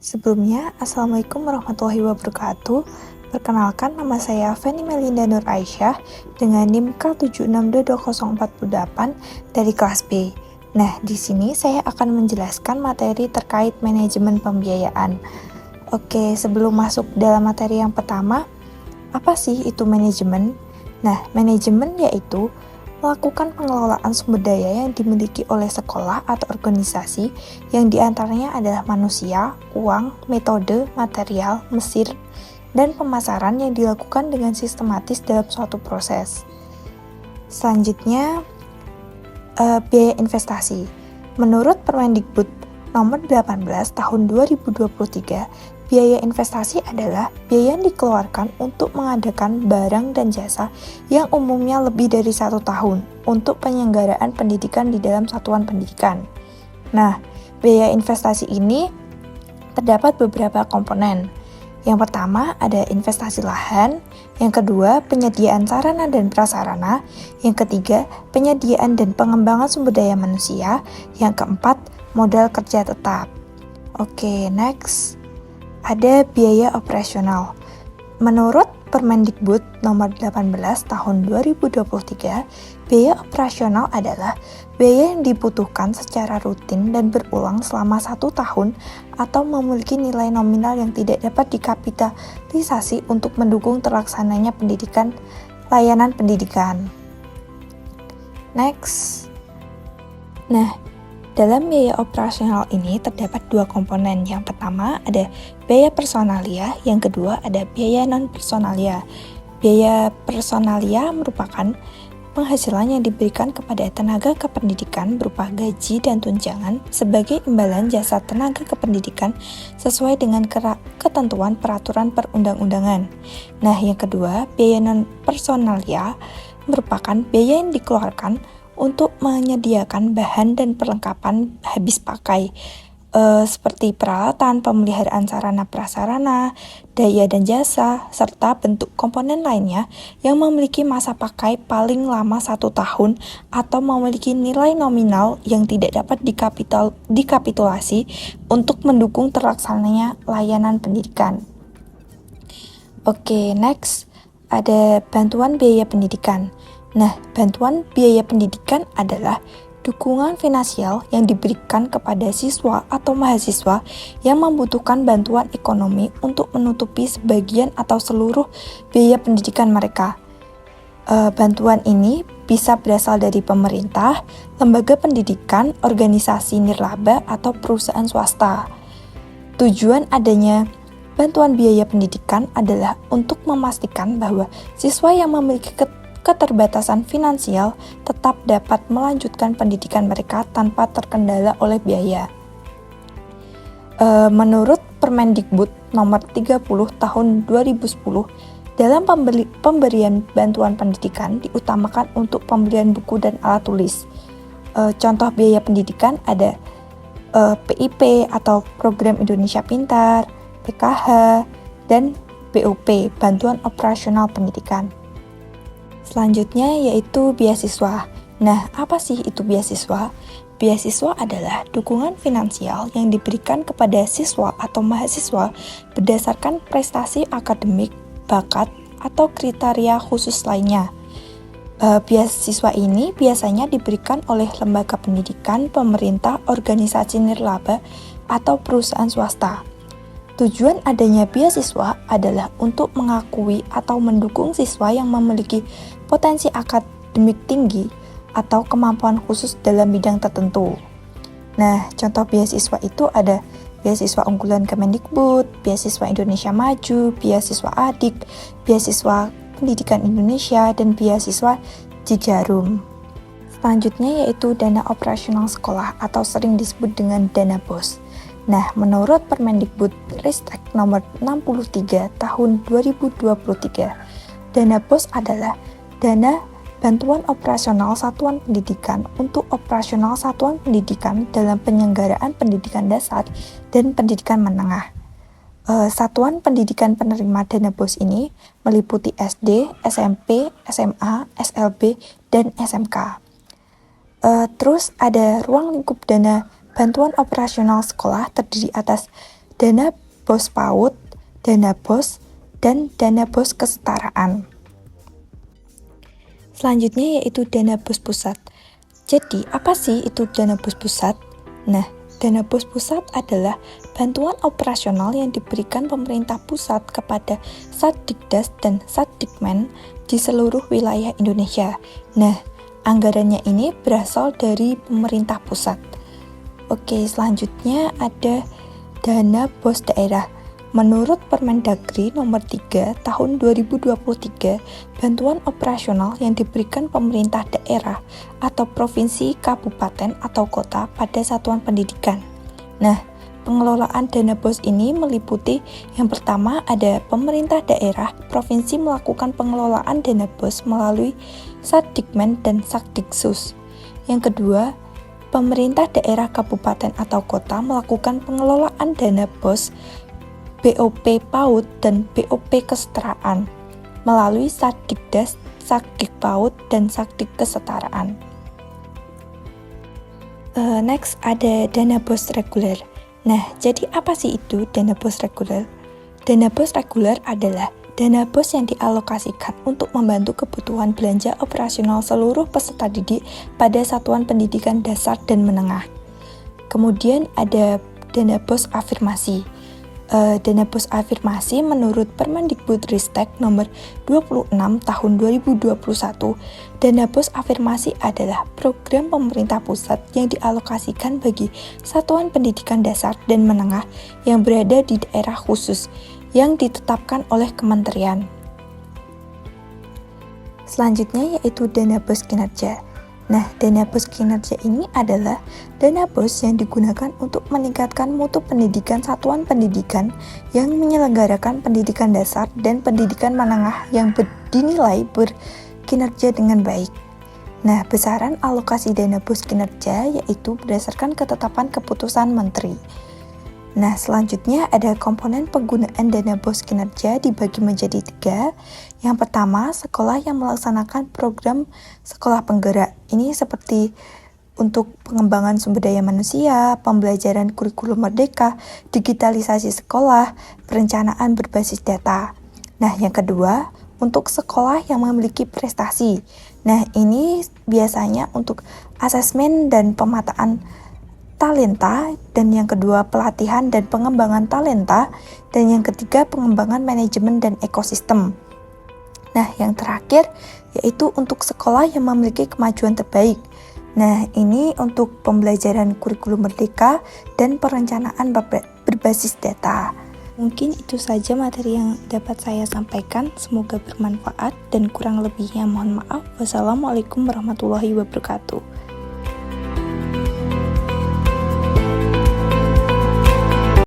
Sebelumnya, Assalamualaikum warahmatullahi wabarakatuh. Perkenalkan, nama saya Feni Melinda Nur Aisyah dengan NIM K76222048 dari kelas B. Nah, di sini saya akan menjelaskan materi terkait manajemen pembiayaan. Oke, sebelum masuk dalam materi yang pertama, apa sih itu manajemen? Nah, manajemen yaitu melakukan pengelolaan sumber daya yang dimiliki oleh sekolah atau organisasi yang diantaranya adalah manusia, uang, metode, material, mesin, dan pemasaran yang dilakukan dengan sistematis dalam suatu proses. Selanjutnya, biaya investasi. Menurut Permendikbud nomor 18 tahun 2023, biaya investasi adalah biaya yang dikeluarkan untuk mengadakan barang dan jasa yang umumnya lebih dari 1 tahun untuk penyelenggaraan pendidikan di dalam satuan pendidikan. Nah, biaya investasi ini terdapat beberapa komponen. Yang pertama ada investasi lahan, yang kedua penyediaan sarana dan prasarana, yang ketiga penyediaan dan pengembangan sumber daya manusia, yang keempat modal kerja tetap. Oke, next. Ada biaya operasional. Menurut Permendikbud nomor 18 tahun 2023, biaya operasional adalah biaya yang dibutuhkan secara rutin dan berulang selama 1 tahun atau memiliki nilai nominal yang tidak dapat dikapitalisasi untuk mendukung terlaksananya layanan pendidikan. Next. Nah, dalam biaya operasional ini terdapat 2 komponen. Yang pertama ada biaya personalia, yang kedua ada biaya non-personalia. Biaya personalia merupakan penghasilan yang diberikan kepada tenaga kependidikan berupa gaji dan tunjangan sebagai imbalan jasa tenaga kependidikan sesuai dengan ketentuan peraturan perundang-undangan. Nah, yang kedua, biaya non-personalia merupakan biaya yang dikeluarkan untuk menyediakan bahan dan perlengkapan habis pakai seperti peralatan, pemeliharaan sarana prasarana, daya dan jasa, serta bentuk komponen lainnya yang memiliki masa pakai paling lama 1 tahun atau memiliki nilai nominal yang tidak dapat dikapitulasi untuk mendukung terlaksananya layanan pendidikan. Oke, next ada bantuan biaya pendidikan. Nah, bantuan biaya pendidikan adalah dukungan finansial yang diberikan kepada siswa atau mahasiswa yang membutuhkan bantuan ekonomi untuk menutupi sebagian atau seluruh biaya pendidikan mereka. Bantuan ini bisa berasal dari pemerintah, lembaga pendidikan, organisasi nirlaba, atau perusahaan swasta. Tujuan adanya bantuan biaya pendidikan adalah untuk memastikan bahwa siswa yang memiliki keterbatasan finansial tetap dapat melanjutkan pendidikan mereka tanpa terkendala oleh biaya. Menurut Permendikbud nomor 30 tahun 2010, dalam pemberian bantuan pendidikan diutamakan untuk pembelian buku dan alat tulis. Contoh biaya pendidikan ada PIP atau Program Indonesia Pintar, PKH, dan BOP, Bantuan Operasional Pendidikan. Selanjutnya yaitu beasiswa. Nah, apa sih itu beasiswa? Beasiswa adalah dukungan finansial yang diberikan kepada siswa atau mahasiswa berdasarkan prestasi akademik, bakat, atau kriteria khusus lainnya. Beasiswa ini biasanya diberikan oleh lembaga pendidikan, pemerintah, organisasi nirlaba, atau perusahaan swasta. Tujuan adanya beasiswa adalah untuk mengakui atau mendukung siswa yang memiliki potensi akademik tinggi atau kemampuan khusus dalam bidang tertentu. Nah, contoh beasiswa itu ada beasiswa unggulan Kemendikbud, beasiswa Indonesia Maju, beasiswa ADIK, beasiswa Pendidikan Indonesia, dan beasiswa Jejarum. Selanjutnya yaitu dana operasional sekolah atau sering disebut dengan dana BOS. Nah, menurut Permendikbud Ristek nomor 63 tahun 2023, dana BOS adalah dana bantuan operasional satuan pendidikan untuk operasional satuan pendidikan dalam penyelenggaraan pendidikan dasar dan pendidikan menengah. Satuan pendidikan penerima dana BOS ini meliputi SD, SMP, SMA, SLB, dan SMK. Terus ada ruang lingkup dana bantuan operasional sekolah terdiri atas dana BOS PAUD, dana BOS, dan dana BOS kesetaraan. Selanjutnya yaitu dana BOS pusat. Jadi, apa sih itu dana BOS pusat? Nah, dana BOS pusat adalah bantuan operasional yang diberikan pemerintah pusat kepada Satdikdas dan Satdikmen di seluruh wilayah Indonesia. Nah, anggarannya ini berasal dari pemerintah pusat. Oke, selanjutnya ada dana BOS daerah. Menurut Permendagri nomor 3 tahun 2023, bantuan operasional yang diberikan pemerintah daerah atau provinsi, kabupaten, atau kota pada satuan pendidikan. Nah, pengelolaan dana BOS ini meliputi yang pertama ada pemerintah daerah, provinsi melakukan pengelolaan dana BOS melalui Satdikmen dan Satdiksus. Yang kedua, pemerintah daerah, kabupaten, atau kota melakukan pengelolaan dana BOS BOP PAUD dan BOP kesetaraan melalui Satdikdas, Satdik PAUD, dan Satdik kesetaraan. Next ada dana BOS reguler. Nah, jadi apa sih itu dana BOS reguler? Dana BOS reguler adalah dana BOS yang dialokasikan untuk membantu kebutuhan belanja operasional seluruh peserta didik pada satuan pendidikan dasar dan menengah. Kemudian ada dana BOS afirmasi. Dana BOS afirmasi menurut Permendikbudristek nomor 26 tahun 2021, dana BOS afirmasi adalah program pemerintah pusat yang dialokasikan bagi satuan pendidikan dasar dan menengah yang berada di daerah khusus yang ditetapkan oleh kementerian. Selanjutnya yaitu dana BOS kinerja. Nah, dana BOS kinerja ini adalah dana BOS yang digunakan untuk meningkatkan mutu pendidikan satuan pendidikan yang menyelenggarakan pendidikan dasar dan pendidikan menengah yang dinilai berkinerja dengan baik. Nah, besaran alokasi dana BOS kinerja yaitu berdasarkan ketetapan keputusan menteri. Nah, selanjutnya ada komponen penggunaan dana BOS kinerja dibagi menjadi 3. Yang pertama, sekolah yang melaksanakan program sekolah penggerak. Ini seperti untuk pengembangan sumber daya manusia, pembelajaran kurikulum merdeka, digitalisasi sekolah, perencanaan berbasis data. Nah, yang kedua, untuk sekolah yang memiliki prestasi. Nah, ini biasanya untuk asesmen dan pemetaan talenta, dan yang kedua pelatihan dan pengembangan talenta, dan yang ketiga pengembangan manajemen dan ekosistem. Nah, yang terakhir yaitu untuk sekolah yang memiliki kemajuan terbaik. Nah, ini untuk pembelajaran kurikulum merdeka dan perencanaan berbasis data. Mungkin itu saja materi yang dapat saya sampaikan. Semoga bermanfaat dan kurang lebihnya mohon maaf. Wassalamualaikum warahmatullahi wabarakatuh.